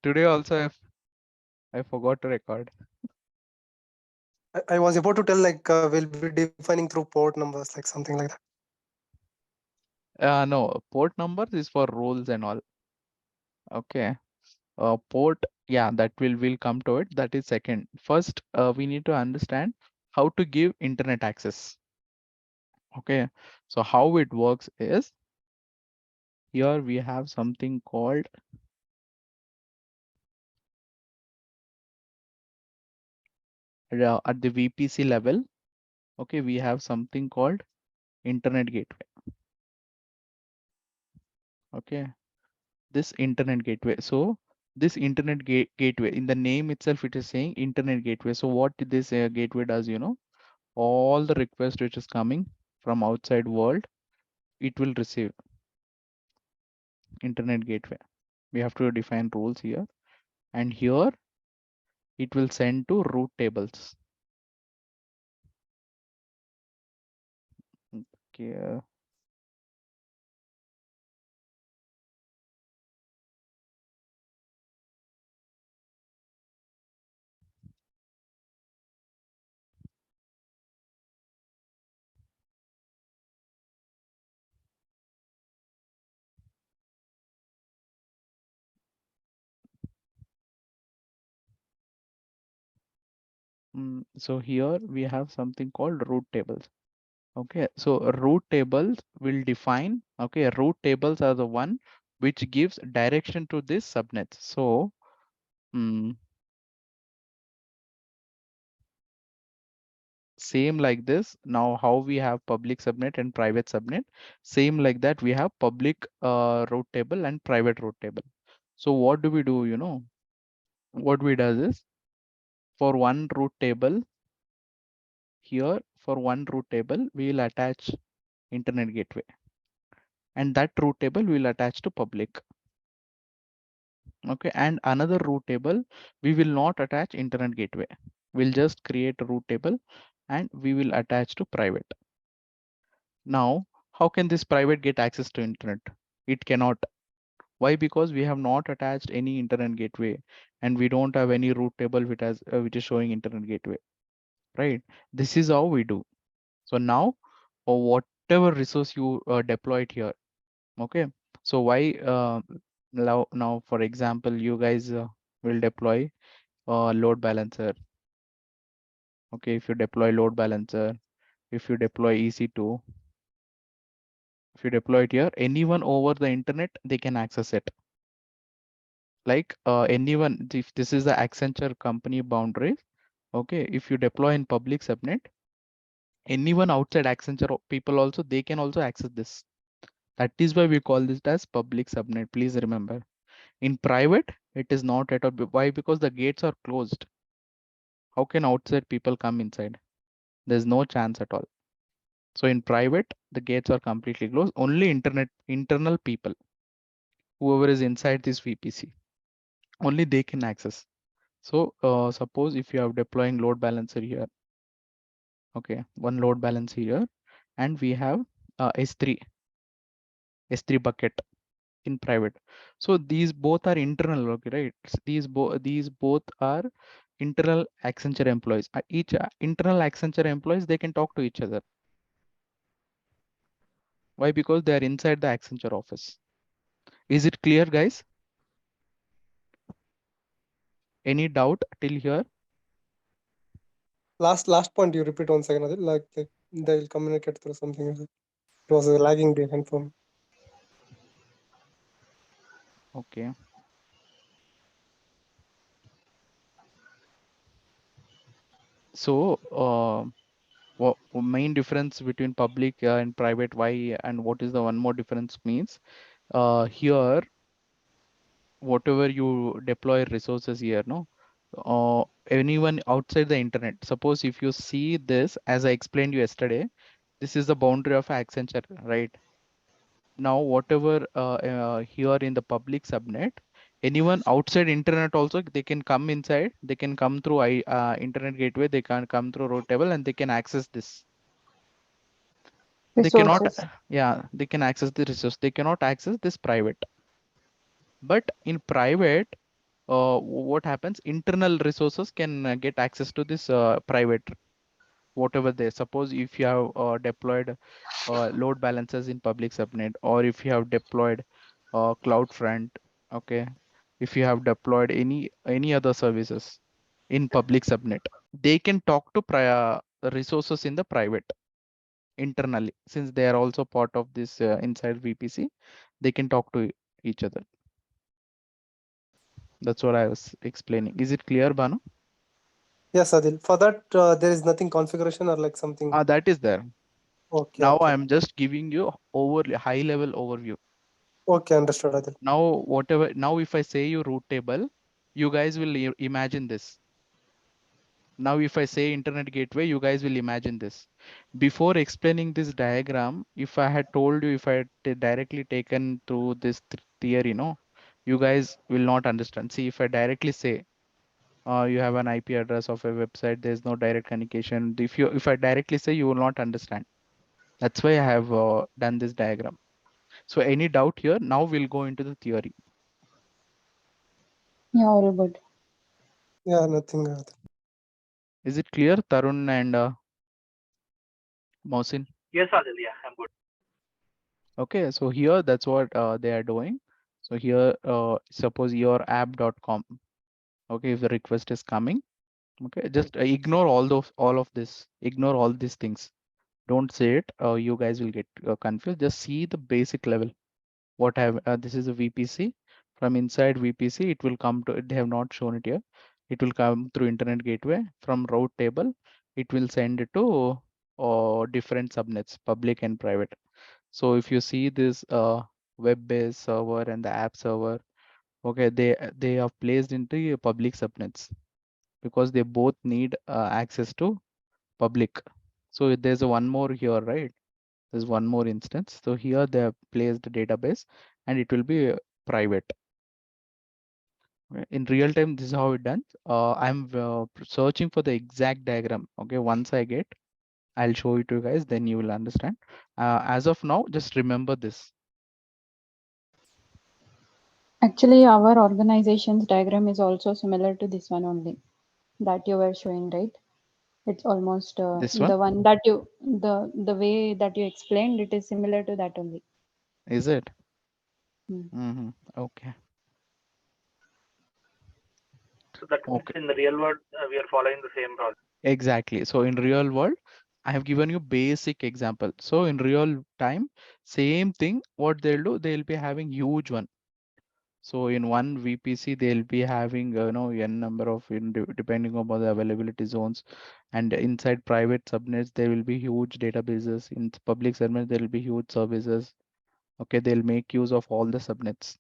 Today also I forgot to record. I was about to tell like we'll be defining through port numbers, like something like that. No, port numbers is for roles and all. Okay. Port, yeah, that will come to it. That is second. First, we need to understand how to give internet access. Okay. So how it works is here we have something called at the VPC level. Okay, we have something called internet gateway. Okay, this internet gateway. So this internet gateway, in the name itself, it is saying internet gateway. So what this gateway does, all the request which is coming from outside world, it will receive internet gateway. We have to define rules here, and here it will send to route tables. Okay. So here we have something called route tables. Okay, so route tables will define, okay, route tables are the one which gives direction to this subnet. So same like this. Now how we have public subnet and private subnet, same like that we have public route table and private route table. So what do we do? What we does is for one route table here, for one route table we will attach internet gateway, and that route table will attach to public. Okay, and another route table we will not attach internet gateway. We'll just create a route table and we will attach to private. Now, how can this private get access to internet? It cannot. Why? Because we have not attached any internet gateway and we don't have any route table which is showing internet gateway, right? This is how we do. So now, or whatever resource you deployed here, okay. So why now, for example, you guys will deploy load balancer. Okay, if you deploy load balancer, if you deploy EC2, if you deploy it here, anyone over the internet, they can access it. Like anyone, if this is the Accenture company boundaries, okay, if you deploy in public subnet, anyone outside Accenture people also, they can also access this. That is why we call this as public subnet. Please remember. In private, it is not at all. Why? Because the gates are closed. How can outside people come inside? There's no chance at all. So in private, the gates are completely closed. Only internal people, whoever is inside this VPC, only they can access. So suppose if you are deploying load balancer here, okay, one load balancer here, and we have S3 bucket in private. So these both are internal, okay, right? These both are internal Accenture employees. Each internal Accenture employees, they can talk to each other. Why? Because they are inside the Accenture office. Is it clear, guys? Any doubt till here? Last point you repeat 1 second, Adil, like they'll communicate through something. It was lagging behind for me. Okay. So what main difference between public and private, why, and what is the one more difference means? Here, whatever you deploy resources here, no, anyone outside the internet. Suppose if you see this, as I explained you yesterday, this is the boundary of Accenture, right? Now, whatever here in the public subnet, anyone outside internet also, they can come inside, they can come through internet gateway, they can come through route table and they can access this. They cannot, yeah, they can access the resource. They cannot access this private. But in private, what happens? Internal resources can get access to this private, whatever they suppose. If you have deployed load balancers in public subnet, or if you have deployed CloudFront, okay, if you have deployed any other services in public subnet, they can talk to prior resources in the private internally, since they are also part of this inside VPC. They can talk to each other. That's what I was explaining. Is it clear, Banu? Yes, Adil. For that, there is nothing configuration or like something. That is there. Okay, Now okay. I'm just giving you high level overview. Okay, understood, Adil. Now whatever, now if I say you root table, you guys will imagine this. Now if I say internet gateway, you guys will imagine this. Before explaining this diagram, if I had told you, if I had directly taken through this theory, no, you guys will not understand. See, if I directly say you have an IP address of a website, there's no direct communication. If I directly say, you will not understand. That's why I have done this diagram. So any doubt here? Now we'll go into the theory. Yeah, all good. Yeah, nothing, Adil. Is it clear, Tarun and Mohsin? Yes, Adil. Yeah, I'm good. Okay, so here that's what they are doing. So here, suppose your app.com. Okay, if the request is coming, okay, just ignore all of this. Ignore all these things. Don't say it. You guys will get confused. Just see the basic level. What have this is a VPC. From inside VPC, it will come to. They have not shown it here. It will come through internet gateway. From route table, it will send it to different subnets, public and private. So if you see this web-based server and the app server, okay, they are placed into your public subnets because they both need access to public. So there's a one more here, right? There's one more instance. So here they have placed the database and it will be private. Okay, in real time, this is how it done. I'm searching for the exact diagram. Okay, once I get, I'll show it to you guys, then you will understand. As of now, just remember this. Actually, our organization's diagram is also similar to this one only that you were showing, right? It's almost This one, the one that you the way that you explained. It is similar to that only. is it? Hmm. Okay. So that means Okay. in the real world, we are following the same process. Exactly. So in real world, I have given you basic example. So in real time, same thing, what they'll do, they'll be having huge one. So in one VPC, they'll be having, n number of, depending upon the availability zones, and inside private subnets, there will be huge databases. In public subnets, there will be huge services. Okay, they'll make use of all the subnets.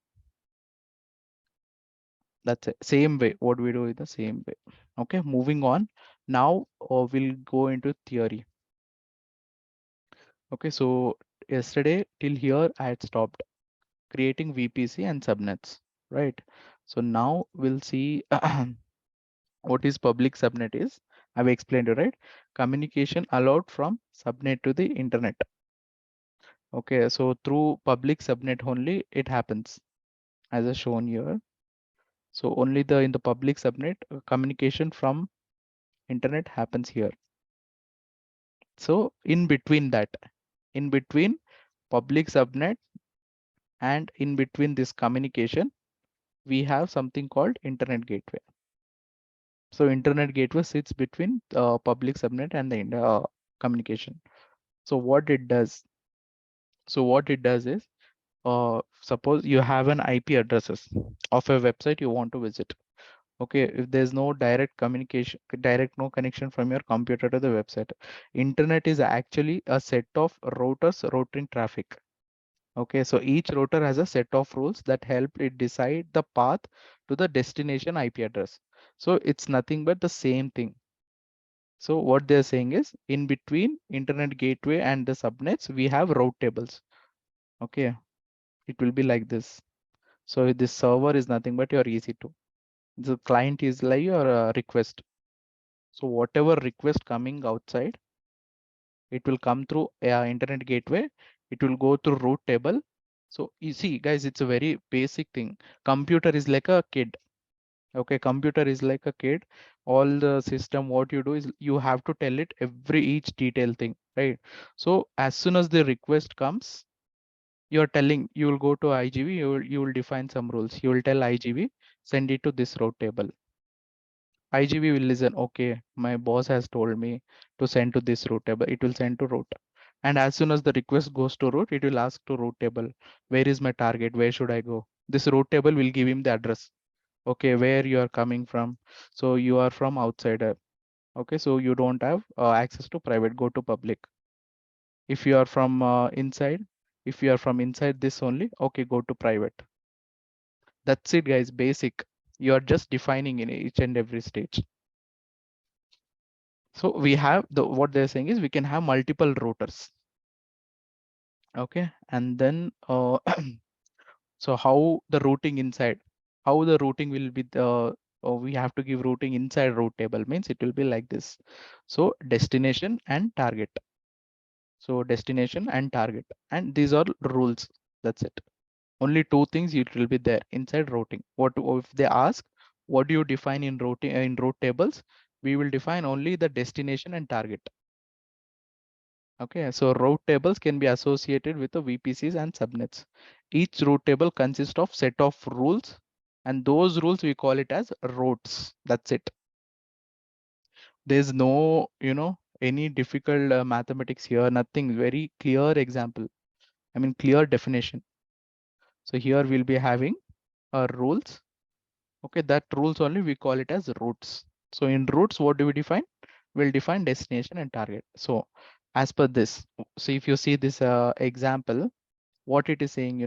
That's it. Same way. What we do is the same way. Okay, moving on. Now we'll go into theory. Okay, so yesterday till here I had stopped creating VPC and subnets, right? So now we'll see what is public subnet is. I've explained it, right? Communication allowed from subnet to the internet. Okay, so through public subnet only it happens as I shown here. So only in the public subnet communication from internet happens here. So in between public subnet and in between this communication, we have something called internet gateway. So internet gateway sits between public subnet and the communication. So what it does is, suppose you have an IP addresses of a website you want to visit. Okay, if there's no direct communication, no connection from your computer to the website, internet is actually a set of routers routing traffic. Okay, so each router has a set of rules that help it decide the path to the destination IP address. So it's nothing but the same thing. So what they're saying is, in between internet gateway and the subnets, we have route tables. Okay, it will be like this. So this server is nothing but your EC2. The client is like your request. So whatever request coming outside, it will come through internet gateway. It will go through route table. So you see, guys, it's a very basic thing. Computer is like a kid. Okay, computer is like a kid. All the system, what you do is you have to tell it each detail thing, right? So as soon as the request comes, you're telling, you will go to IGV, you will define some rules. You will tell IGV, send it to this route table. IGV will listen. Okay, my boss has told me to send to this route table. It will send to route. And as soon as the request goes to route, it will ask to route table, where is my target? Where should I go? This route table will give him the address. Okay, where you are coming from. So you are from outsider. Okay, so you don't have access to private, go to public. If you are from inside, if you are from inside this only, okay, go to private. That's it, guys, basic. You are just defining in each and every stage. So we have what they're saying is we can have multiple routers. Okay, and then so how the routing inside, how the routing will be we have to give routing inside route table, means it will be like this. So destination and target. So destination and target, and these are rules. That's it. Only two things it will be there inside routing. What if they ask, what do you define in routing in route tables? We will define only the destination and target. Okay, so route tables can be associated with the VPCs and subnets. Each route table consists of set of rules, and those rules we call it as routes. That's it. There's no, any difficult mathematics here, nothing. Very clear example. I mean, clear definition. So here we'll be having rules. Okay, that rules only we call it as routes. So in routes, what do we define? We'll define destination and target. So as per this, so if you see this example, what it is saying,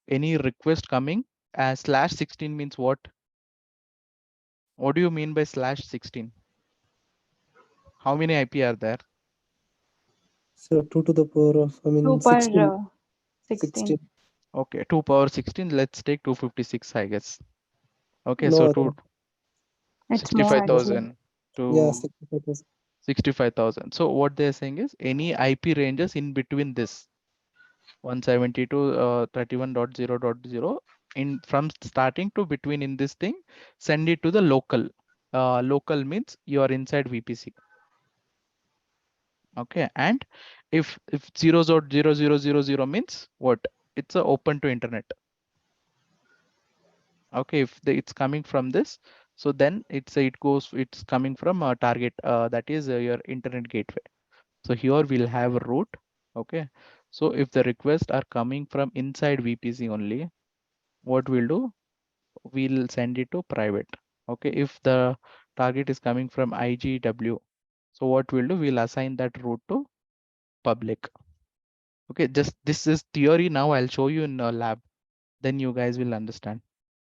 any request coming as /16 means what? What do you mean by /16? How many IP are there? So 2 to the power of, 2 per 16. 16. Okay, 2 power 16. Let's take 256, I guess. Okay, so No, to It's more actually. 65,000 yeah, to 65,000. 65,000. So what they're saying is any IP ranges in between this 170 to 31.0.0 in from starting to between in this thing, send it to the local. Local means you are inside VPC. Okay, and if 0.0.0.0 means what? It's a open to internet. Okay, if it's coming from this, so then it's coming from a target that is your internet gateway. So here we'll have a route. Okay, so if the requests are coming from inside VPC only, what we'll do, we'll send it to private. Okay, if the target is coming from IGW, so what we'll do, we'll assign that route to public. Okay, just this is theory. Now I'll show you in a lab, then you guys will understand.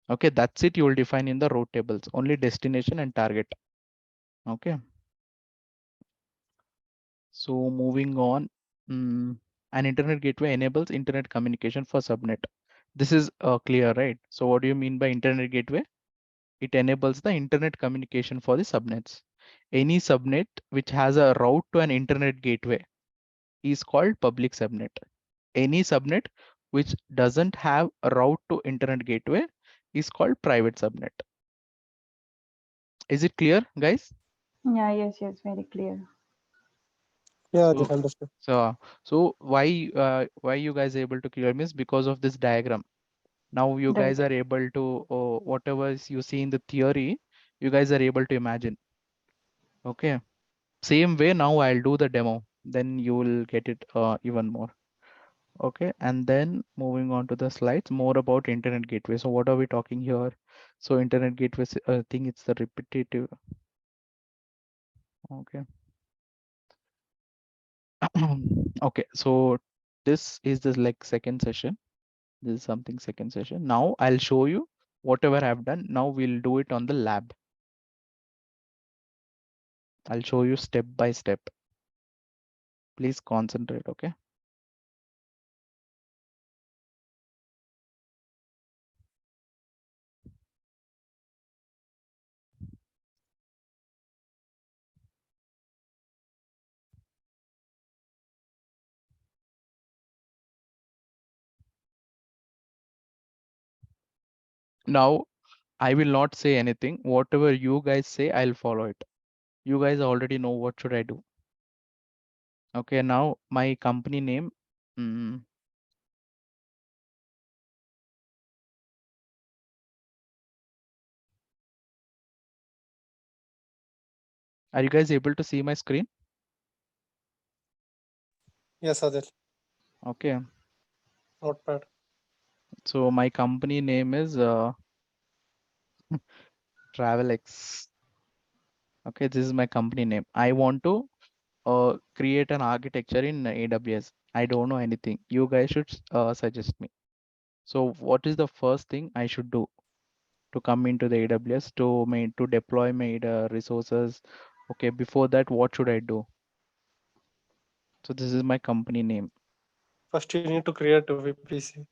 Okay, that's it. You will define in the route tables only destination and target. Okay, so moving on, an internet gateway enables internet communication for subnet. This is clear, right? So what do you mean by internet gateway? It enables the internet communication for the subnets. Any subnet which has a route to an internet gateway is called public subnet. Any subnet which doesn't have a route to internet gateway is called private subnet. Is it clear, guys? Yeah, yes, very clear. Yeah, So, they understood. so why you guys able to clear means because of this diagram. Now you Right. guys are able to whatever you see in the theory, you guys are able to imagine. Okay. Same way now I'll do the demo, then you will get it even more. Okay, and then moving on to the slides, more about internet gateway. So what are we talking here? So internet gateway, I think it's the repetitive. Okay. Okay, so this is the like second session. This is something second session. Now I'll show you whatever I've done. Now we'll do it on the lab. I'll show you step by step. Please concentrate, okay? Now I will not say anything. Whatever you guys say, I'll follow it. You guys already know what should I do. Okay, now my company name. mm, Are you guys able to see my screen? Yes, Adil. Okay, Notepad. so my company name is TravelX. Okay, this is my company name. I want to create an architecture in AWS. I don't know anything. You guys should suggest me. So what is the first thing I should do to come into the AWS to deploy my resources? Okay, before that, what should I do? So this is my company name. First, you need to create a VPC.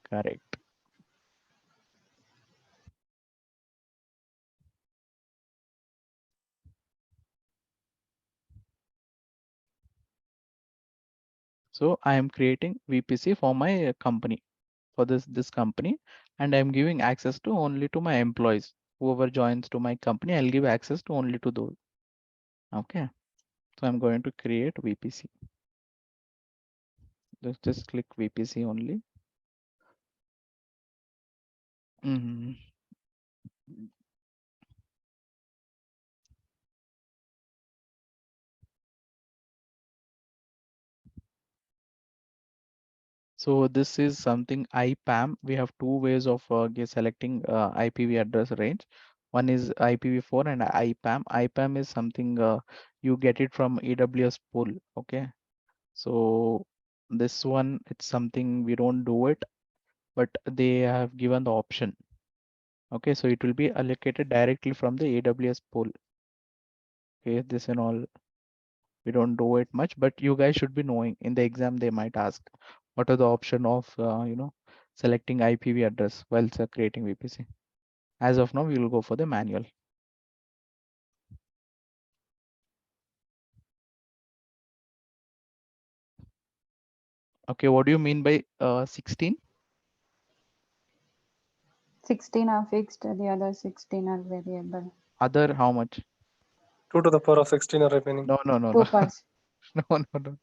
Correct. So I am creating VPC for my company, for this company, and I'm giving access to only to my employees. Whoever joins to my company, I'll give access to only to those. Okay. So I'm going to create VPC. Just click VPC only. Mhm. So this is something IPAM. We have two ways of selecting IPv address range. One is IPv4 and IPAM. IPAM is something you get it from AWS pool. Okay. So this one, it's something we don't do it, but they have given the option. Okay, so it will be allocated directly from the AWS pool. Okay, this and all, we don't do it much, but you guys should be knowing. In the exam they might ask what are the option of selecting IPv address while creating VPC. As of now, we will go for the manual. Okay, what do you mean by 16? 16 are fixed, the other 16 are variable. Other how much? 2 to the power of 16 are remaining. No, no, no, Two no. parts. No, no, no.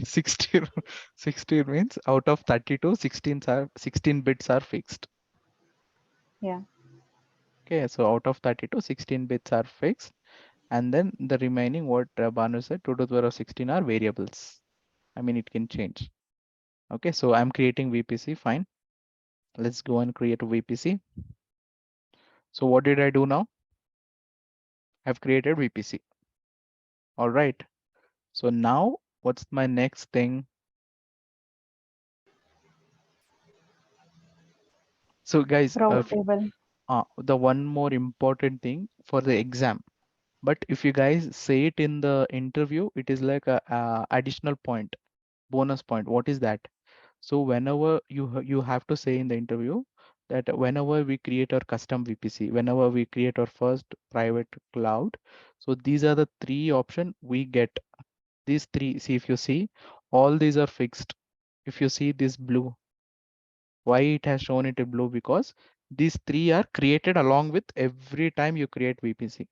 16, 16 means out of 32, 16 bits are fixed. Yeah. Okay, so out of 32, 16 bits are fixed. And then the remaining, what Banu said, 2 to the power of 16 are variables. I mean, it can change. Okay, so I'm creating VPC, fine. Let's go and create a VPC. So what did I do now? I've created VPC. All right. So now what's my next thing? So guys, Route table. the one more important thing for the exam. But if you guys say it in the interview, it is like a additional point, bonus point. What is that? So whenever you have to say in the interview that whenever we create our custom VPC, whenever we create our first private cloud, so these are the three options we get. These three, see if you see, all these are fixed. If you see this blue, why it has shown it in blue? Because these three are created along with every time you create VPC.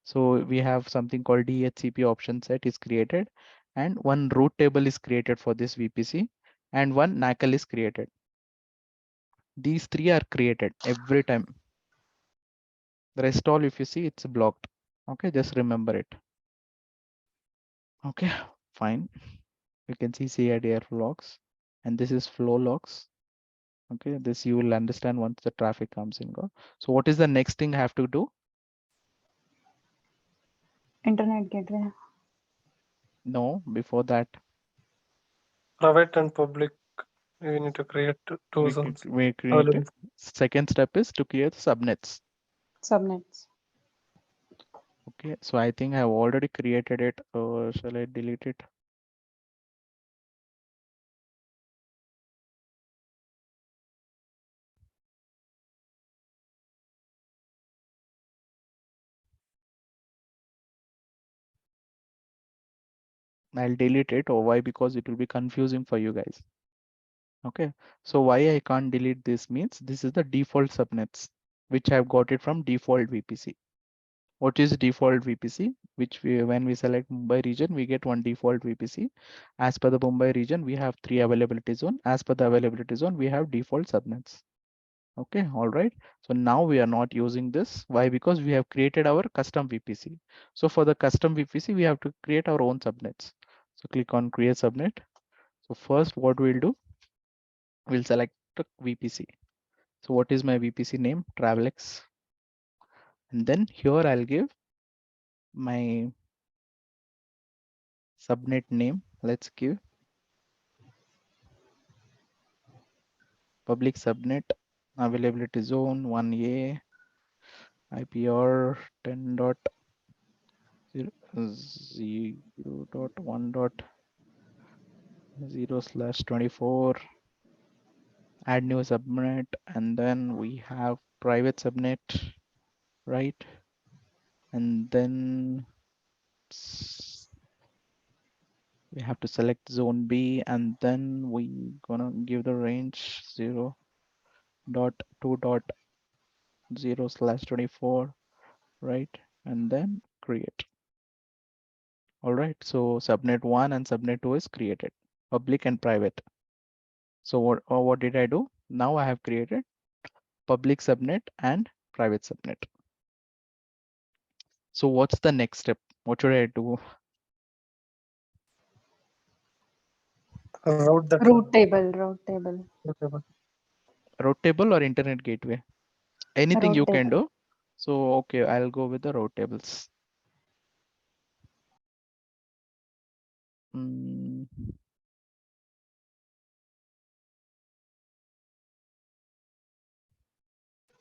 So we have something called DHCP option set is created, and one route table is created for this VPC, and one NACL is created. These three are created every time. The rest all, if you see, it's blocked. Okay, just remember it. Okay, fine. You can see CIDR logs, and this is flow logs. Okay, this you will understand once the traffic comes in. Go. So what is the next thing I have to do? Internet gateway. No, before that, Private and public, we need to create two we zones. created. Second step is to create subnets. Subnets. Okay, so I think I have already created it, or shall I delete it? I'll delete it, or why? Because it will be confusing for you guys. Okay, so why I can't delete this means this is the default subnets, which I've got it from default VPC. What is default VPC? Which we, when we select Mumbai region, we get one default VPC. As per the Mumbai region, we have 3 availability zone. As per the availability zone, we have default subnets. Okay, all right. So now we are not using this. Why? Because we have created our custom VPC. So for the custom VPC, we have to create our own subnets. So click on create subnet. So first what we'll do, we'll select the VPC. So what is my VPC name? Travelex. And then here I'll give my subnet name. Let's give public subnet availability zone 1A IPR 10.0.1.0/24. Add new subnet, and then we have private subnet, right? And then we have to select zone B, and then we gonna give the range 0.2.0/24, right? And then create. All right, so subnet 1 and subnet 2 is created, public and private. So what did I do? Now I have created public subnet and private subnet. So what's the next step? What should I do? Route that Route table, route table, route table. Route table or internet gateway? Anything route you can table. do. So okay, I'll go with the route tables. Mm,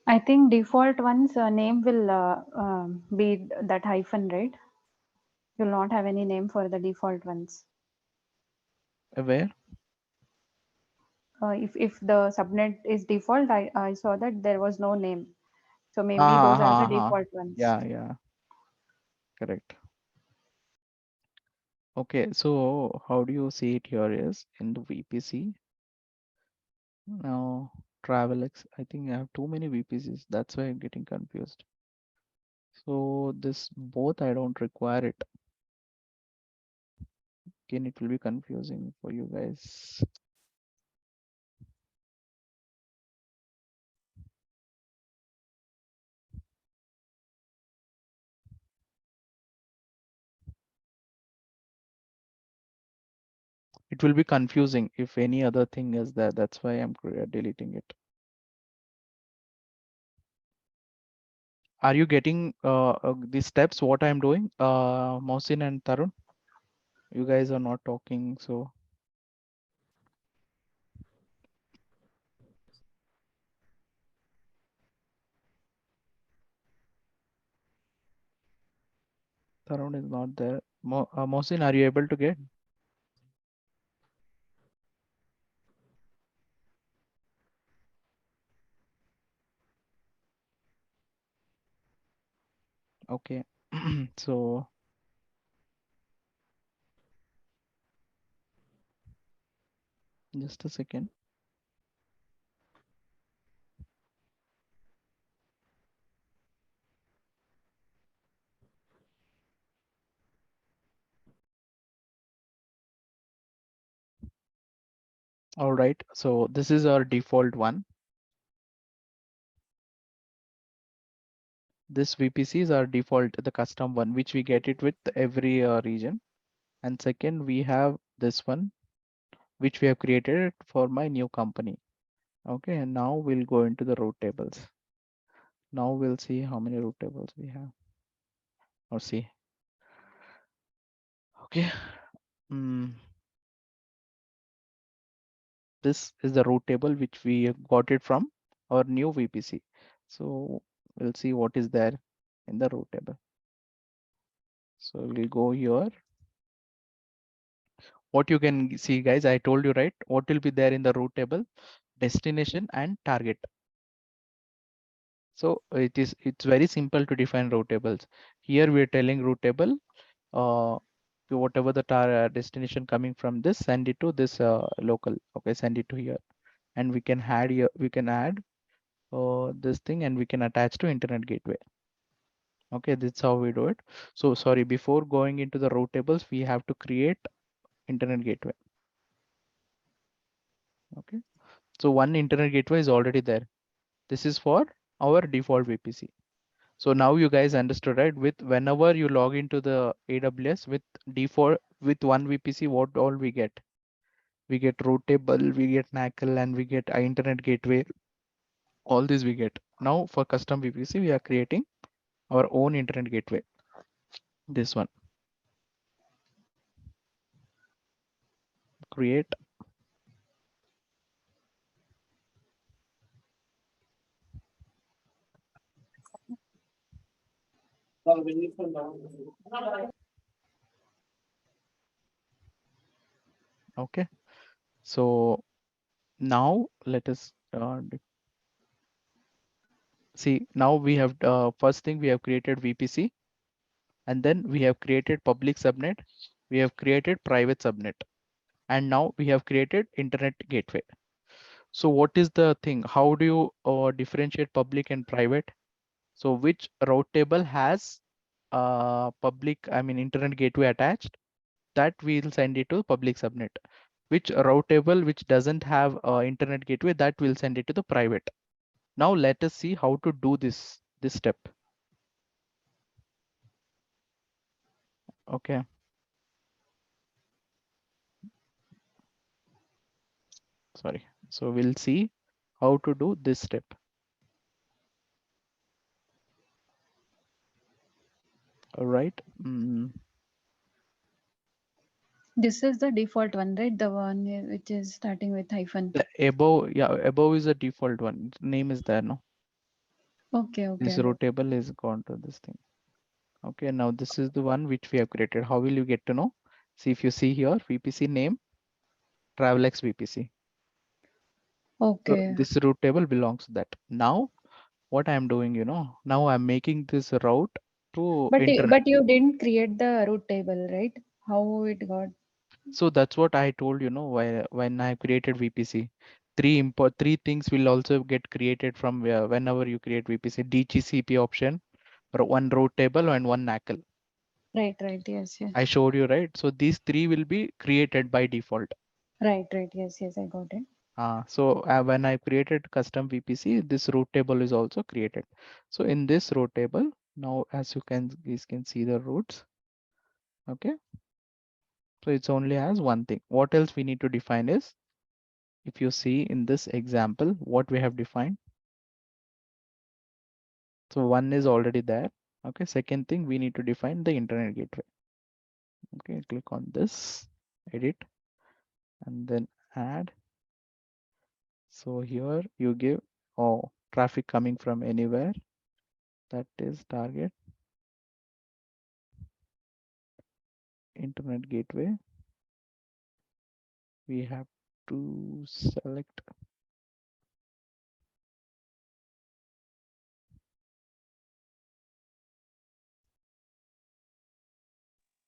I think default one's name will be that hyphen, right? You'll not have any name for the default ones. where? If the subnet is default, I saw that there was no name. So maybe those are the default ones. Yeah, correct. Okay, so how do you see it here is in the VPC. Now Travelex, I think I have too many VPCs. That's why I'm getting confused. So this both I don't require it. Again, it will be confusing for you guys. It will be confusing if any other thing is there. That's why I'm deleting it. Are you getting the steps what I'm doing? Mohsin and Tarun, you guys are not talking, so Tarun is not there. Mohsin, are you able to get? Okay, so just a second. All right, so this is our default one. This VPC is our default, the custom one, which we get it with every region. And second, we have this one, which we have created for my new company. Okay, and now we'll go into the route tables. Now we'll see how many route tables we have. Or see. Okay. This is the route table which we got it from our new VPC. So we'll see what is there in the route table. So we'll go here. What you can see, guys, I told you, right? What will be there in the route table? Destination and target. So it's very simple to define route tables. Here we're telling route table whatever the destination coming from this, send it to this local. Okay, send it to here, and we can add here, we can add this thing, and we can attach to internet gateway. Okay, that's how we do it. So sorry, before going into the route tables, we have to create internet gateway. Okay, so one internet gateway is already there. This is for our default VPC. So now you guys understood, right? With whenever you log into the AWS with default with one VPC, what all we get? We get route table, we get NACL, and we get internet gateway. All these we get. Now for custom VPC, we are creating our own internet gateway. This one. Create. Okay. So now let us see. Now we have first thing, we have created VPC, and then we have created public subnet. We have created private subnet, and now we have created internet gateway. So what is the thing? How do you differentiate public and private? So which route table has public, I mean internet gateway attached, that we'll send it to public subnet. Which route table which doesn't have internet gateway, that will send it to the private. Now let us see how to do this step. Okay. Sorry. So we'll see how to do this step. All right. This is the default one, right? The one which is starting with hyphen. The above, yeah, above is the default one. Name is there, no? Okay, okay. This row table is gone to this thing. Okay, now this is the one which we have created. How will you get to know? See, if you see here, VPC name, TravelX VPC. Okay. So this route table belongs to that. Now, what I'm doing, now I'm making this route to internet. But you didn't create the route table, right? How it got? So that's what I told, when I created VPC. Three things will also get created from whenever you create VPC: DHCP option, one route table, and one NACL. Right, yes. I showed you, right? So these three will be created by default. Right, yes, I got it. So when I created custom VPC, this route table is also created. So in this route table, now as you can see the routes. Okay. So it's only has one thing. What else we need to define is, if you see in this example, what we have defined. So one is already there. Okay. Second thing, we need to define the internet gateway. Okay. Click on this, edit, and then add. So here you give traffic coming from anywhere. That is target internet gateway. We have to select.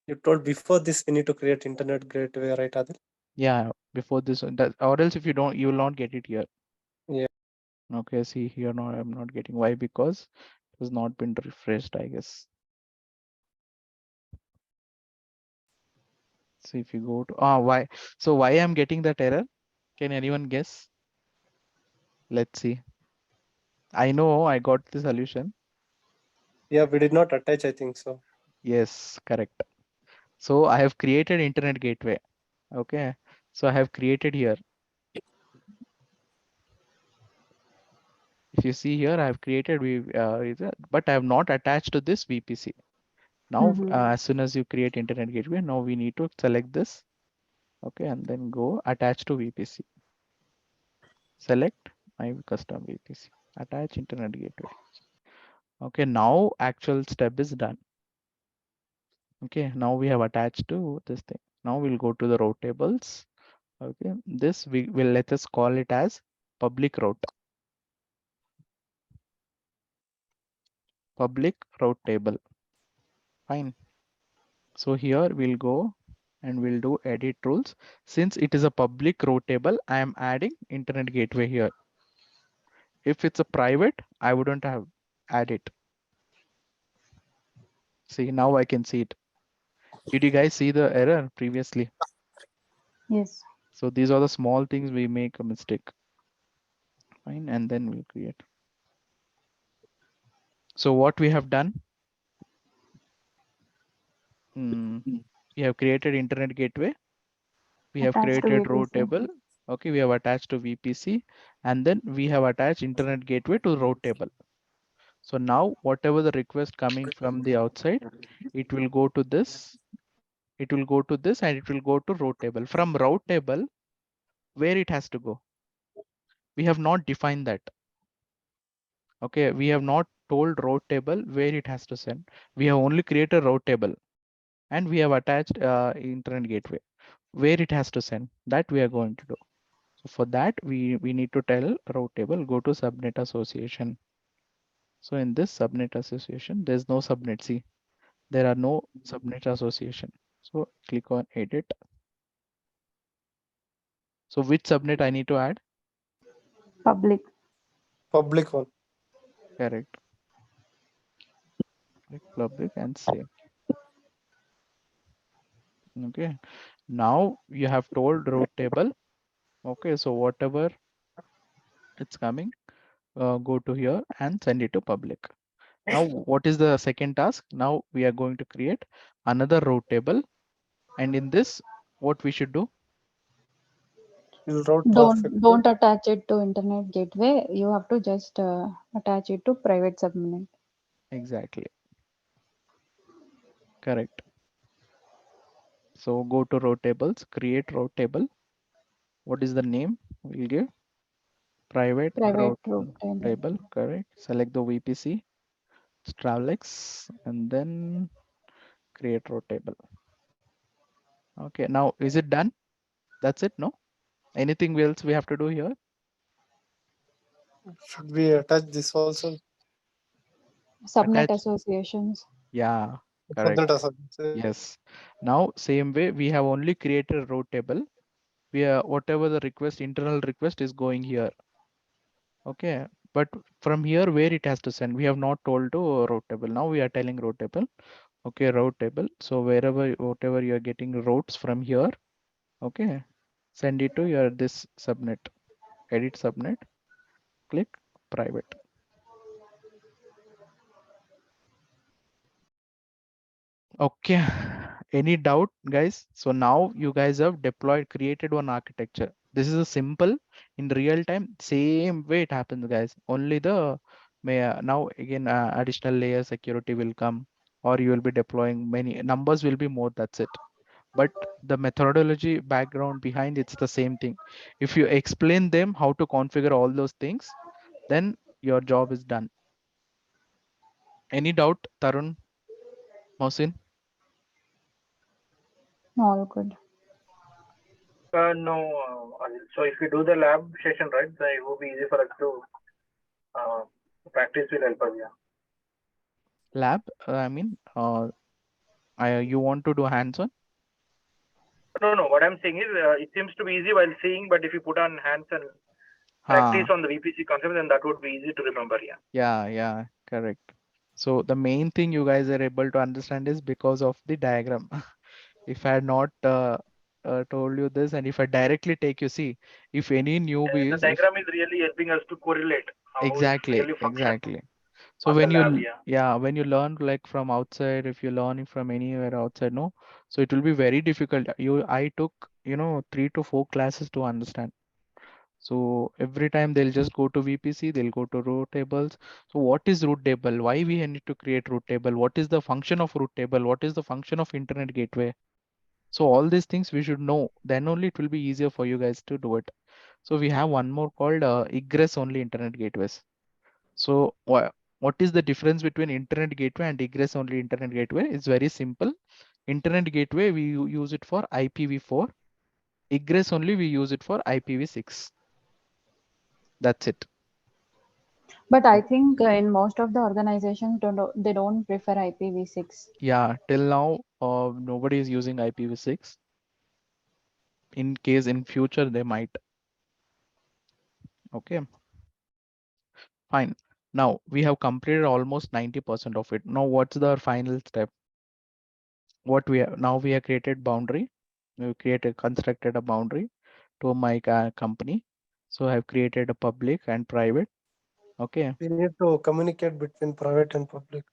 You told before this we need to create internet gateway, right, Adil? Yeah, before this, or else if you don't, you will not get it here. Yeah. Okay, see here now I'm not getting. Why? Because it has not been refreshed, I guess. So if you go to why? So why I'm getting that error? Can anyone guess? Let's see. I know I got the solution. Yeah, we did not attach, I think so. Yes, correct. So I have created internet gateway. Okay, so I have created here. If you see here, I have created but I have not attached to this VPC. Now, as soon as you create internet gateway, now we need to select this. Okay, and then go attach to VPC. Select my custom VPC. Attach internet gateway. Okay, now actual step is done. Okay, now we have attached to this thing. Now we'll go to the route tables. Okay, this we will let us call it as public route. Public route table. Fine. So here we'll go and we'll do edit rules. Since it is a public row table, I am adding internet gateway here. If it's a private, I wouldn't have added it. See, now I can see it. Did you guys see the error previously? Yes. So these are the small things we make a mistake. Fine, and then we'll create. So what we have done, we have created internet gateway. We have Attached to created row VPC. table. Okay, we have attached to VPC, and then we have attached internet gateway to row table. So now whatever the request coming from the outside, it will go to this, it will go to this, and it will go to row table. From row table, where it has to go? We have not defined that. Okay, we have not told row table where it has to send. We have only created row table, and we have attached internet gateway. Where it has to send, that we are going to do. So for that, we need to tell row table, go to subnet association. So in this subnet association, there's no subnet. See, there are no subnet association. So click on edit. So which subnet I need to add? Public. Public one. Correct. Click public and save. Okay. Now you have told row table. Okay. So whatever it's coming, go to here and send it to public. Now, what is the second task? Now we are going to create another row table. And in this, what we should do? We'll route traffic. Don't attach it to internet gateway. You have to just attach it to private subnet. Exactly. Correct. So go to row tables, create row table. What is the name? We'll give private row row table. Correct. Select the VPC, Travelex, and then create row table. Okay. Now, is it done? That's it. No. Anything else we have to do here? Should we attach this also? Subnet Attach. associations. Yeah. Correct. Subnet association. Yes. Now, same way, we have only created a row table. We are whatever the request, internal request is going here. Okay. But from here, where it has to send, we have not told to row table. Now we are telling row table. Okay, row table. So wherever, whatever you are getting routes from here, okay, send it to your this subnet, edit subnet, click private. Okay, any doubt, guys? So now you guys have deployed, created one architecture. This is a simple in real time, same way it happens, guys. Only the now again additional layer security will come, or you will be deploying many numbers will be more. That's it. But the methodology background behind it's the same thing. If you explain them how to configure all those things, then your job is done. Any doubt, Tarun, Mohsin? All good. No, Anil. So if we do the lab session, right, then it will be easy for us to practice will help us. Yeah. Lab, I mean, you want to do hands-on? No. What I'm saying is, it seems to be easy while seeing, but if you put on hands and practice on the VPC concept, then that would be easy to remember. Yeah. Yeah, correct. So the main thing you guys are able to understand is because of the diagram. If I had not told you this, and if I directly take you, see, if any The newbies, diagram is really helping us to correlate how it really functions exactly. So on the when lab. you, yeah, when you learn like from outside, if you learn from anywhere outside, no, so it will be very difficult. I took, 3 to 4 classes to understand. So every time they'll just go to VPC, they'll go to root tables. So what is root table? Why we need to create root table? What is the function of root table? What is the function of internet gateway? So all these things we should know. Then only it will be easier for you guys to do it. So we have one more called egress only internet gateways. So what is the difference between internet gateway and egress only internet gateway? It's very simple. Internet gateway, we use it for IPv4. Egress only, we use it for IPv6. That's it. But I think in most of the organizations they don't prefer IPv6. Yeah, till now nobody is using IPv6. In case in future they might. Okay, fine. Now we have completed almost 90% of it. Now what's the final step? What we have now, we have created boundary. We constructed a boundary to my company. So I have created a public and private. Okay. We need to communicate between private and public.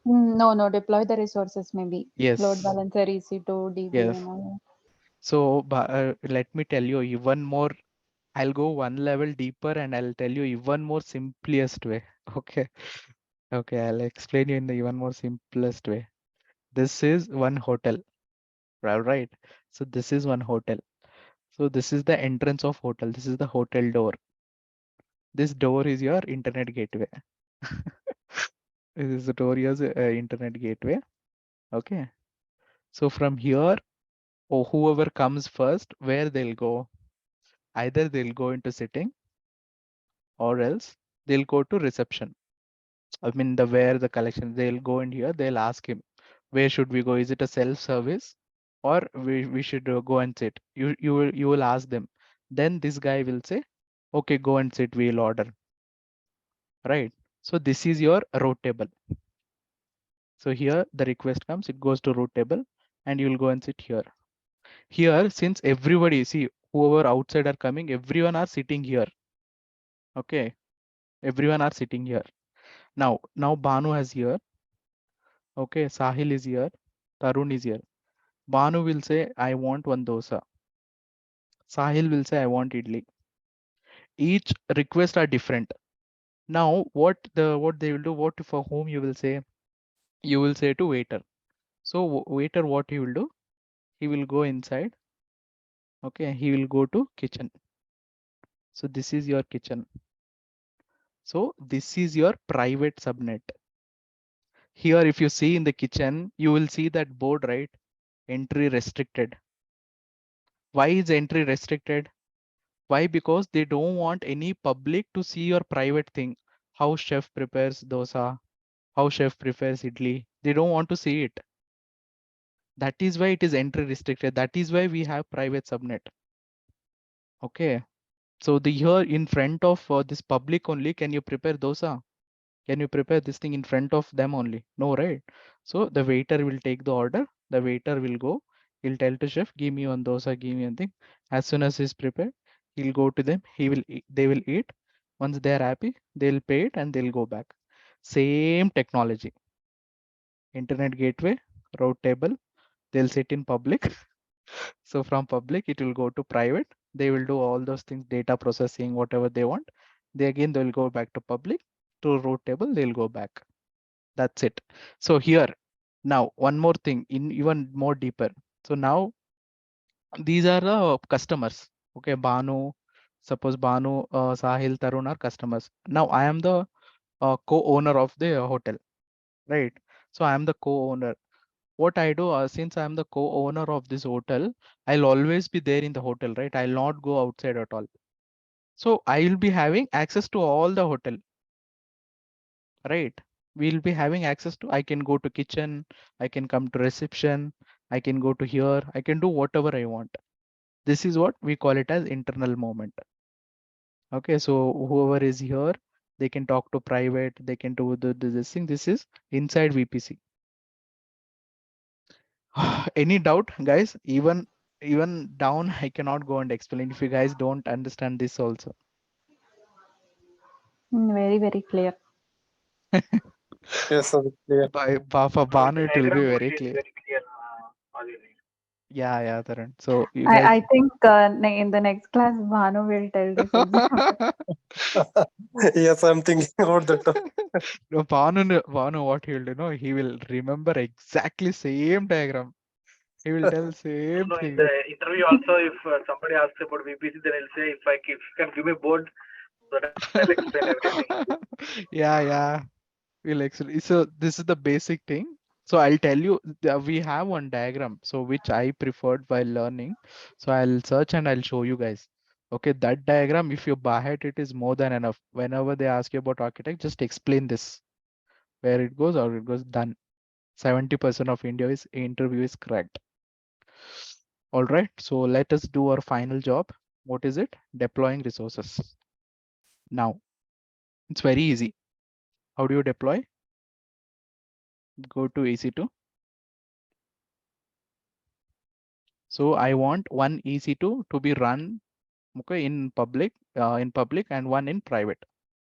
No, deploy the resources maybe. Yes. Load balancer, EC2, DB, Yes. and all. So let me tell you even more. I'll go one level deeper and I'll tell you even more simplest way. Okay. Okay, I'll explain you in the even more simplest way. This is one hotel. All right. So this is one hotel. So this is the entrance of hotel. This is the hotel door. This door is your internet gateway. This is the door is internet gateway. Okay. So from here, or whoever comes first, where they'll go? Either they'll go into sitting or else they'll go to reception. I mean where the collection, they'll go in here, they'll ask him, where should we go? Is it a self-service or we should go and sit? You will ask them. Then this guy will say, okay, go and sit, we'll order. Right. So this is your route table. So here the request comes, it goes to route table and you will go and sit here. Here, since everybody, see, whoever outside are coming, everyone are sitting here. Okay. Everyone are sitting here. Now Banu has here. Okay, Sahil is here. Tarun is here. Banu will say, I want one dosa. Sahil will say, I want idli. Each request are different. Now, what they will do, what for whom you will say? You will say to waiter. So waiter, what he will do? He will go inside. Okay, he will go to kitchen. So this is your kitchen. So this is your private subnet. Here, if you see in the kitchen, you will see that board, right? Entry restricted. Why is entry restricted? Why? Because they don't want any public to see your private thing. How chef prepares dosa, how chef prepares idli. They don't want to see it. That is why it is entry restricted. That is why we have private subnet. Okay. So the here in front of this public only, can you prepare dosa? Can you prepare this thing in front of them only? No, right? So the waiter will take the order. The waiter will go. He'll tell to chef, give me one dosa, give me one thing. As soon as he's prepared, he'll go to them. He will eat, they will eat. Once they are happy, they'll pay it and they'll go back. Same technology. Internet gateway, route table. They'll sit in public. So from public, it will go to private. They will do all those things, data processing, whatever they want. They'll go back to public. To route table, they'll go back. That's it. So here, now one more thing, in even more deeper. So now these are the customers. Okay, Banu, suppose Banu, Sahil, Tarun are customers. Now I am the co-owner of the hotel, right? So I am the co-owner. What I do, since I am the co-owner of this hotel, I'll always be there in the hotel, right? I'll not go outside at all. So I will be having access to all the hotel, right? We'll be having access to, I can go to kitchen, I can come to reception, I can go to here, I can do whatever I want. This is what we call it as internal movement. Okay, so whoever is here, they can talk to private, they can do this thing. This is inside VPC. Any doubt, guys? Even down, I cannot go and explain if you guys don't understand this also. Very, very clear. Yes, sir. Clear. For Banu, it will be very It's clear. very clear. Yeah, Tarun. So you guys. I think in the next class, Bhanu will tell this example. Yes, I'm thinking about that. No, Banu, what he will do? No, he will remember exactly same diagram. He will tell same No, in thing. the interview also, if somebody asks about VPC, then I'll say, if you can give me board, so that I'll explain everything. Yeah. We'll actually. So this is the basic thing. So I'll tell you, we have one diagram, so which I preferred while learning. So I'll search and I'll show you guys. Okay, that diagram, if you buy it is more than enough. Whenever they ask you about architect, just explain this. Where it goes or it goes, done. 70% of India's interview is cracked. All right, so let us do our final job. What is it? Deploying resources. Now, it's very easy. How do you deploy? Go to EC2. So I want one EC2 to be run, okay, in public and one in private.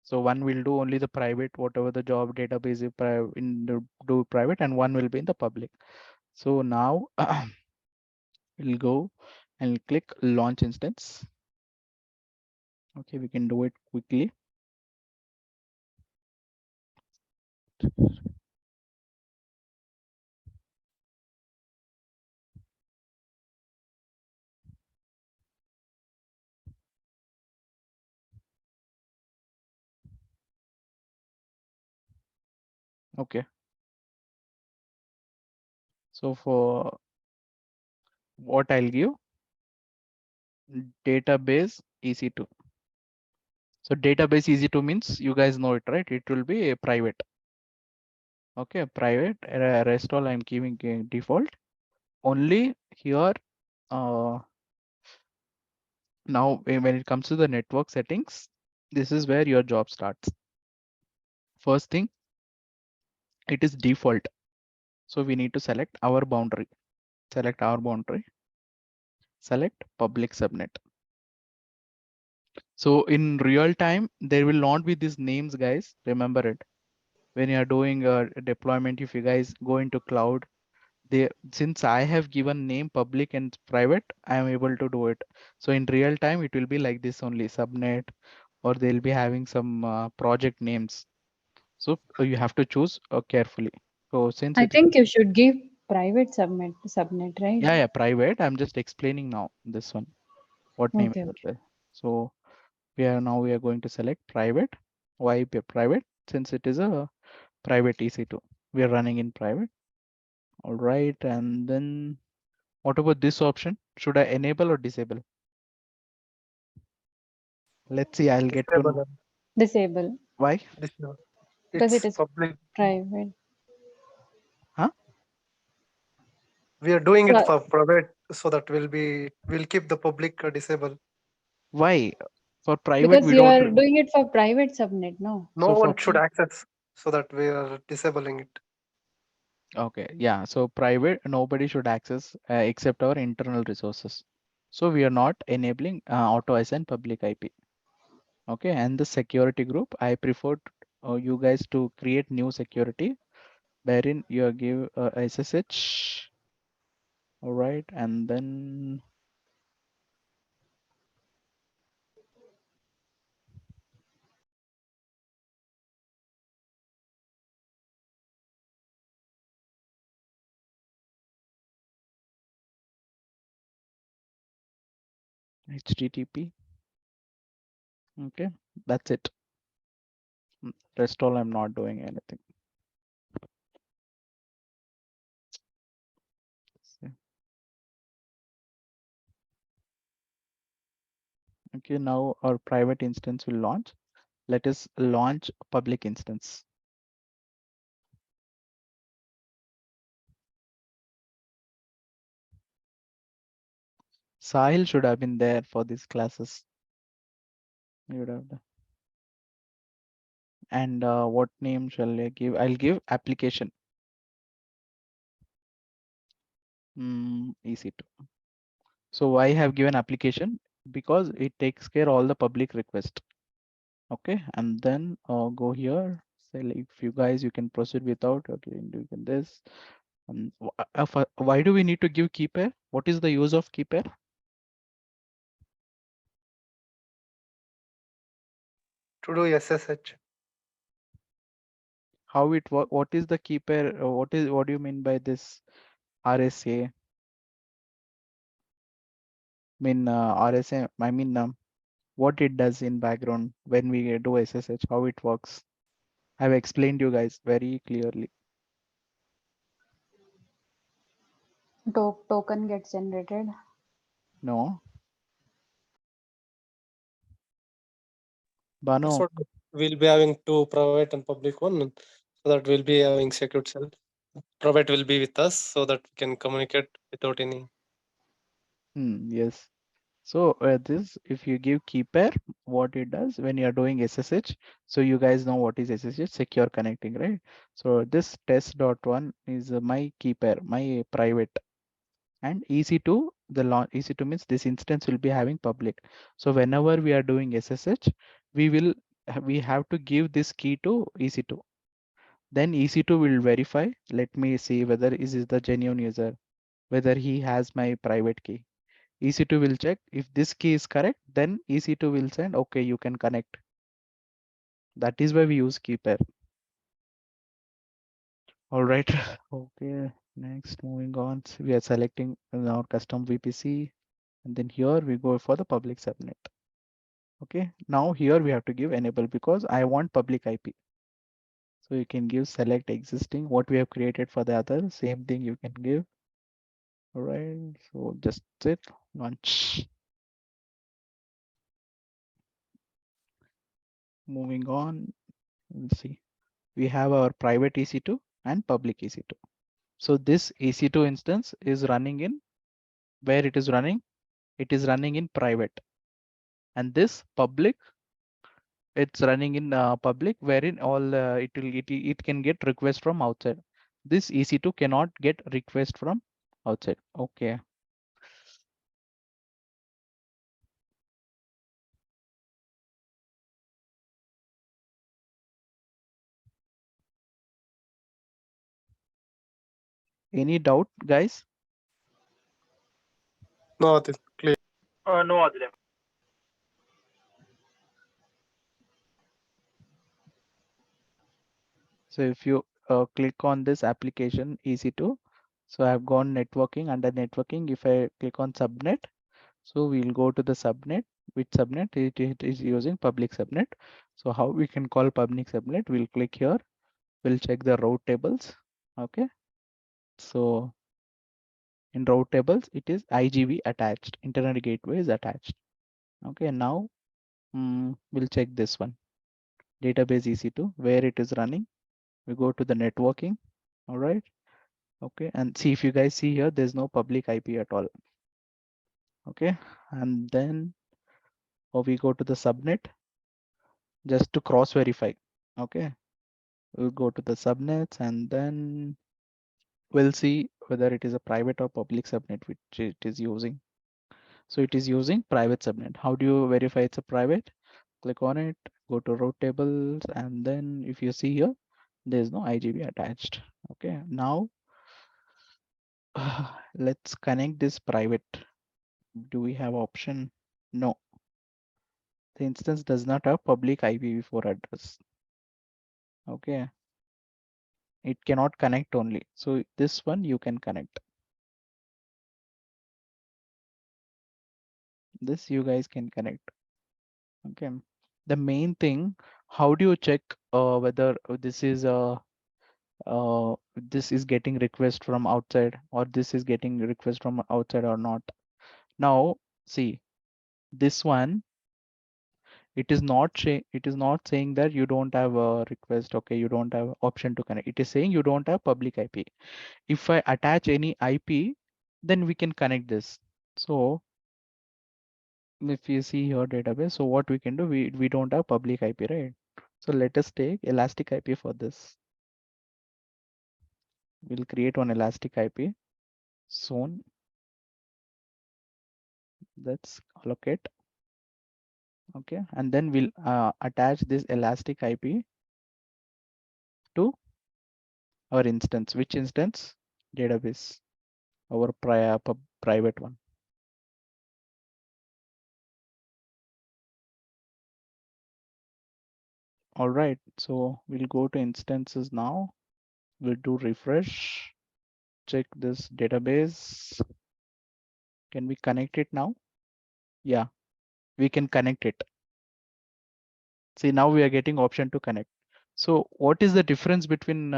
So one will do only the private, whatever the job database is do private, and one will be in the public. So now we'll go and click launch instance. Okay, we can do it quickly. Okay. So for what I'll give, database EC2. So database EC2 means you guys know it, right? It will be a private. Okay, private. Rest all I'm giving default. Only here. Now when it comes to the network settings, this is where your job starts. First thing, it is default. So we need to select our boundary. Select our boundary. Select public subnet. So in real time, there will not be these names, guys. Remember it. When you are doing a deployment, if you guys go into cloud, since I have given name public and private, I am able to do it. So in real time, it will be like this only, subnet, or they'll be having some project names. So you have to choose carefully. So since I think you should give private subnet, right? yeah, private. I'm just explaining now this one. What name is there? So we are going to select private. Why private? Since it is a private EC2. We are running in private. All right, and then what about this option? Should I enable or disable? Let's see. I'll get to know. Disable. Why? Disable. Because it is public. Private. Huh? We are doing it for private, so that we'll keep the public disabled. Why? For private, because we you don't. are doing it for private subnet, no? No So one should access, so that we are disabling it. Okay, yeah. So private, nobody should access except our internal resources. So we are not enabling auto assign public IP. Okay, and the security group, I prefer you guys to create new security, wherein you give SSH. All right, and then HTTP. Okay, that's it. Rest all I'm not doing anything. Okay, now our private instance will launch. Let us launch public instance. Sahil should have been there for these classes. You would have done. And what name shall I give? I'll give application. EC2. So why I have given application? Because it takes care all the public request. Okay, and then go here. Say like, if you guys, you can proceed without. Okay, you can this. Why do we need to give key pair? What is the use of key pair? To do SSH. How it work? What is the key pair? What do you mean by this RSA? RSA. I mean what it does in background when we do SSH, how it works. I've explained you guys very clearly. Token gets generated. No. Bano. So we'll be having two private and public one, so that we'll be having secured cell. private will be with us so that we can communicate without any. Yes. So this, if you give key pair, what it does when you are doing SSH, so you guys know what is SSH, secure connecting, right? So this test.1 is my key pair, my private, and EC2, EC2 means this instance will be having public. So whenever we are doing SSH, we have to give this key to EC2. Then EC2 will verify. Let me see whether is the genuine user, whether he has my private key. EC2 will check if this key is correct, then EC2 will send, okay, you can connect. That is why we use key pair. All right. Okay. Next, moving on. So we are selecting our custom VPC, and then here we go for the public subnet. Okay. Now here we have to give enable because I want public IP. So you can give select existing, what we have created for the other, same thing you can give. All right. So just it launch. Moving on, let's see. We have our private EC2 and public EC2. So this EC2 instance is running in where it is running. It is running in private, and this public, it's running in public, wherein all it can get request from outside. This EC2 cannot get request from outside. Okay. Any doubt, guys? No, it is clear. No, Adilem. So if you click on this application EC2, so I've gone networking. Under networking, if I click on subnet, so we'll go to the subnet. Which subnet? It is using public subnet. So how we can call public subnet? We'll click here. We'll check the route tables. Okay. So in route tables, it is IGV attached. Internet gateway is attached. Okay. Now we'll check this one. Database EC2, where it is running. We go to the networking. All right. Okay. And see, if you guys see here, there's no public IP at all. Okay. And then we go to the subnet just to cross verify. Okay. We'll go to the subnets and then we'll see whether it is a private or public subnet which it is using. So it is using private subnet. How do you verify it's a private? Click on it, go to route tables, and then if you see here, there's no IGB attached. Okay, now let's connect this private. Do we have option? No. The instance does not have public IPv4 address. Okay. It cannot connect only. So this one you can connect. This you guys can connect. Okay. The main thing, how do you check whether this is this is getting request from outside or this is getting request from outside or not? Now see this one. It is not saying that you don't have a request. Okay, you don't have option to connect. It is saying you don't have public IP. If I attach any IP, then we can connect this. So if you see your database, so what we can do, we don't have public IP, right? So let us take elastic IP for this. We'll create one elastic IP zone. Let's allocate. Okay, and then we'll attach this elastic IP to our instance. Which instance? Database, our private one. All right, so we'll go to instances now. We'll do refresh, check this database. Can we connect it now? Yeah, we can connect it. See, now we are getting option to connect. So what is the difference between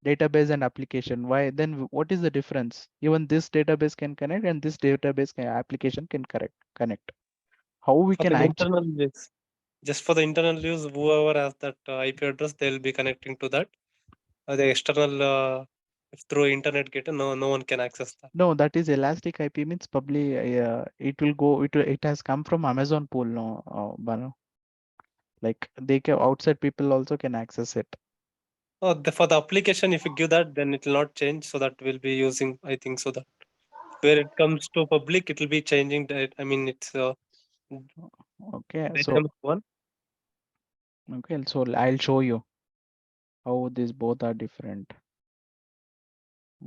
database and application? Why then? What is the difference? Even this database can connect and this database application can connect. How we For can the actually internal use, just for the internal use, whoever has that IP address, they'll be connecting to that. The external If through internet gateway, no one can access that. No, that is elastic IP means probably it will go. It has come from Amazon pool. No, Banu. Like they can outside people also can access it. Oh, for the application, if you give that, then it will not change. So that will be using, I think, so that where it comes to public, it will be changing that. I mean, it's okay. So dynamic one. okay, so I'll show you how these both are different.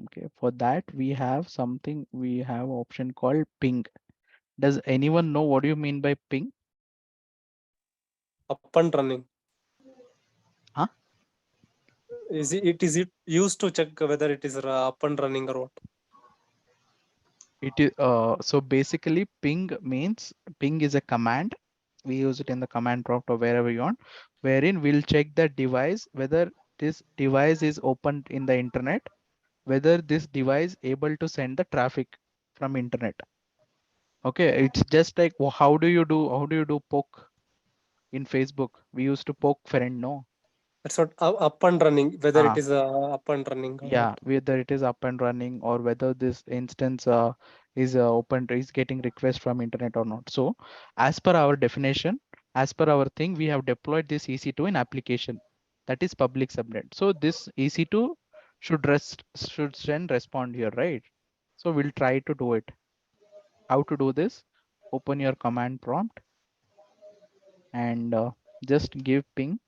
Okay, for that we have something. We have option called ping. Does anyone know what do you mean by ping? Up and running. Huh? Is it used to check whether it is up and running or what? It is so basically ping means ping is a command. We use it in the command prompt or wherever you want, wherein we'll check the device whether this device is opened in the internet, whether this device able to send the traffic from internet. Okay, it's just like how do you do poke in Facebook? We used to poke friend, no? That's what up and running, whether it is up and running or Yeah, what. whether it is up and running or whether this instance is is getting request from internet or not. So as per our definition, as per our thing, we have deployed this EC2 in application that is public subnet. So this EC2 should send respond here, right? So we'll try to do it. How to do this? Open your command prompt and just give ping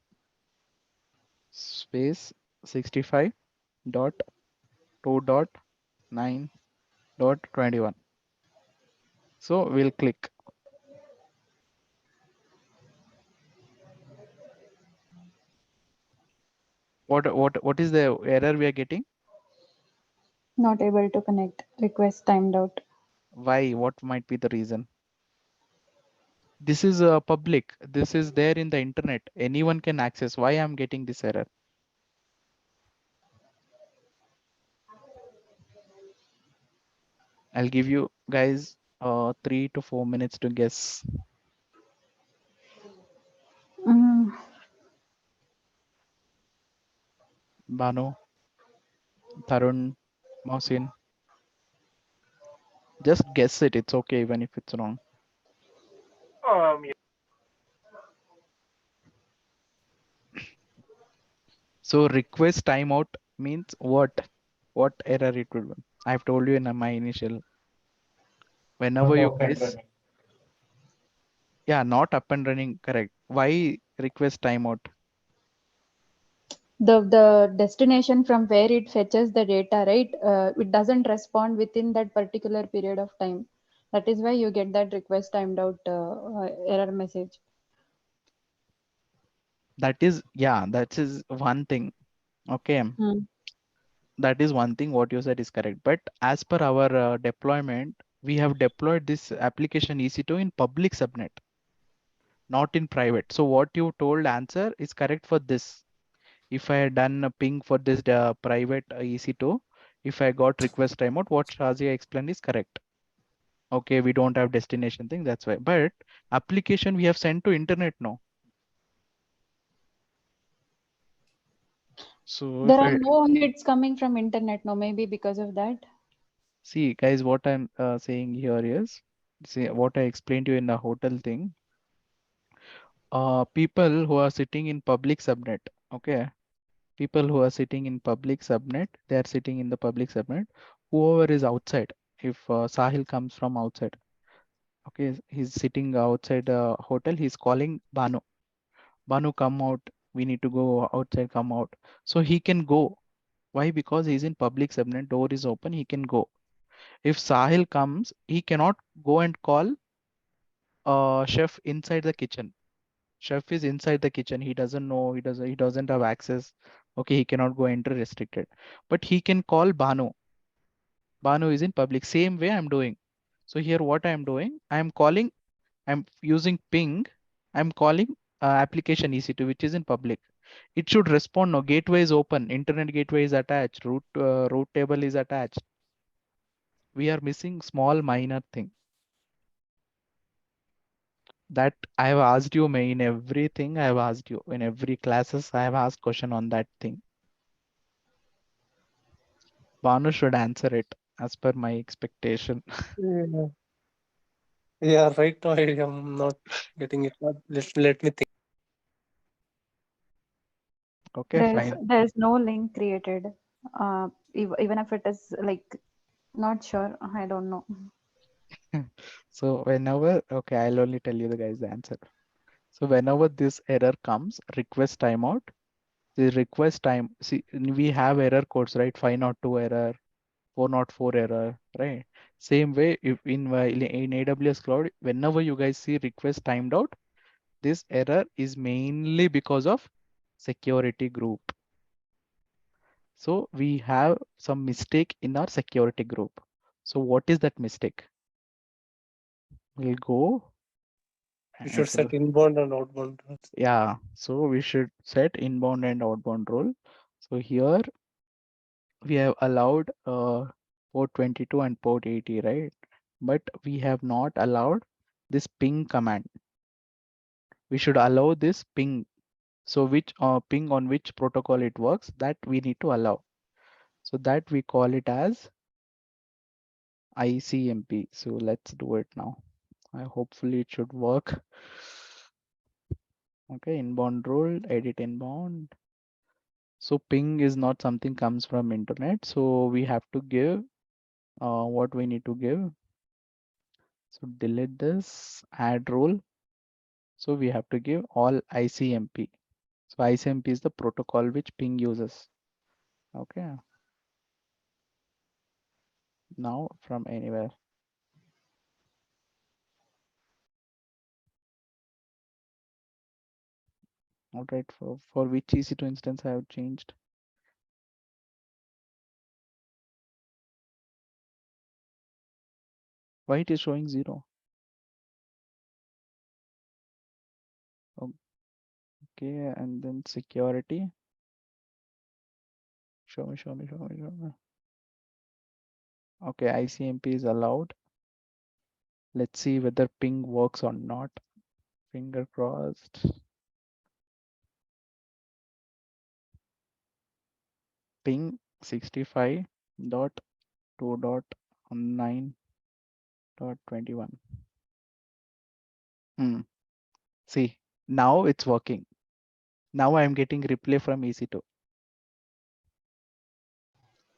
space 65.2.9.21. So we'll click. What is the error we are getting? Not able to connect. Request timed out. Why? What might be the reason? This is public. This is there in the internet. Anyone can access. Why I'm getting this error? I'll give you guys 3 to 4 minutes to guess. Banu, Tarun, Mohsin. Just guess it. It's okay even if it's wrong. Yeah. So request timeout means what? What error it will be? I've told you in my initial. Whenever you guys, yeah, not up and running, correct. Why request timeout? The destination from where it fetches the data, right? It doesn't respond within that particular period of time. That is why you get that request timed out error message. That is, yeah, that is one thing. Okay. That is one thing. What you said is correct. But as per our deployment, we have deployed this application EC2 in public subnet, not in private. So what you told answer is correct for this. If I had done a ping for this private EC2, if I got request timeout, what Shazia explained is correct. Okay, we don't have destination thing, that's why. But application we have sent to internet now. So there are no hits coming from internet now, maybe because of that. See, guys, what I'm saying here is, see what I explained to you in the hotel thing. People who are sitting in public subnet, okay, people who are sitting in public subnet, they are sitting in the public subnet. Whoever is outside, if Sahil comes from outside, okay, he's sitting outside the hotel, he's calling Banu. Banu, come out. We need to go outside, come out. So he can go. Why? Because he's in public subnet, door is open, he can go. If Sahil comes, he cannot go and call chef inside the kitchen. Chef is inside the kitchen. He doesn't know. He doesn't have access. Okay, he cannot go enter restricted. But he can call Banu. Banu is in public. Same way I'm doing. So here what I'm doing, I'm calling. I'm using ping. I'm calling application EC2, which is in public. It should respond. No, gateway is open. Internet gateway is attached. Root table is attached. We are missing small minor thing. That I have asked you in everything. I have asked you in every classes. I have asked question on that thing. Banu should answer it as per my expectation. Yeah. Yeah, right now I am not getting it. Let me think. Okay, fine. There's no link created. Even if it is like not sure, I don't know. So whenever, okay, I'll only tell you the guys the answer. So whenever this error comes, request timeout, the request time, see, we have error codes, right? 502 error, 404 error, right? Same way, if in AWS cloud, whenever you guys see request timed out, this error is mainly because of security group. So we have some mistake in our security group. So what is that mistake? We'll go. You should set inbound and outbound. Yeah, so we should set inbound and outbound role. So here we have allowed port 22 and port 80, right? But we have not allowed this ping command. We should allow this ping. So which ping on which protocol it works, that we need to allow. So that we call it as ICMP. So let's do it now. Hopefully it should work. Okay, inbound role, edit inbound. So ping is not something comes from internet. So we have to give what we need to give. So delete this, add role. So we have to give all ICMP. So ICMP is the protocol which ping uses. Okay. Now from anywhere. All right, for which EC2 instance I have changed. Why it is showing 0? Okay, and then security. Show me. Okay, ICMP is allowed. Let's see whether ping works or not. Finger crossed. Ping 65.2.9.21. See, now it's working. Now I'm getting replay from EC2.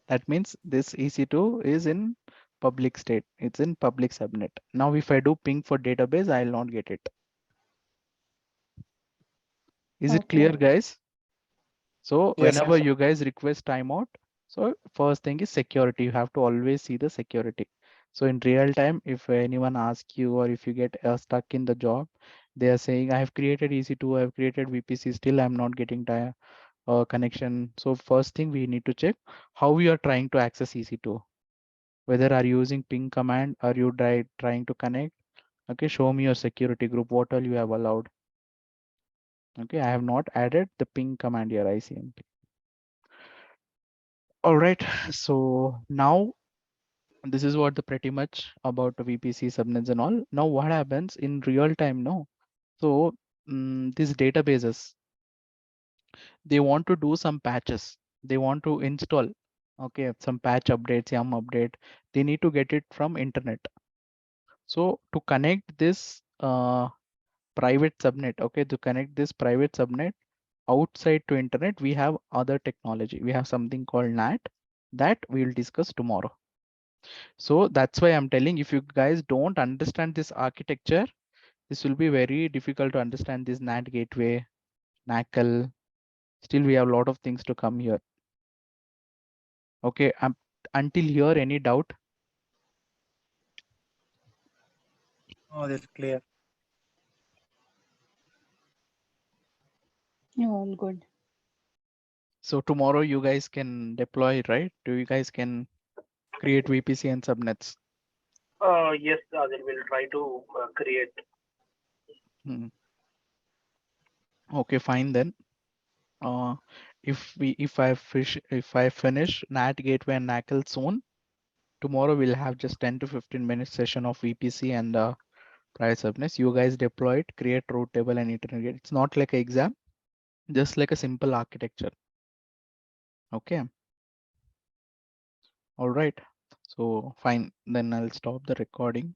That means this EC2 is in public state. It's in public subnet. Now if I do ping for database, I'll not get it. Is it clear, guys? So Yes, whenever you guys request timeout, so first thing is security. You have to always see the security. So in real time, if anyone asks you or if you get stuck in the job, they are saying, I have created EC2, I have created VPC, still I'm not getting connection. So first thing we need to check how we are trying to access EC2. Whether are you using ping command, are you trying to connect? Okay, show me your security group, what all you have allowed. Okay, I have not added the ping command here, ICMP. All right, so now this is what the pretty much about the VPC subnets and all. Now what happens in real time? No, so these databases, they want to do some patches. They want to install, okay, some patch updates, YAM update. They need to get it from internet. So to connect this private subnet, okay, to connect this private subnet outside to internet, we have other technology. We have something called NAT that we will discuss tomorrow. So that's why I'm telling, if you guys don't understand this architecture, this will be very difficult to understand this NAT gateway, NACL. Still, we have a lot of things to come here. Okay, until here, any doubt? oh, that's clear. All good. So tomorrow you guys can deploy, right? You guys can create VPC and subnets. Yes, Adil will try to create. Okay, fine then. If I finish NAT gateway and NACL soon, tomorrow we'll have just 10 to 15 minutes session of VPC and private subnets. You guys deploy it, create route table and internet. It's not like an exam, just like a simple architecture. Okay. All right. So fine. Then I'll stop the recording.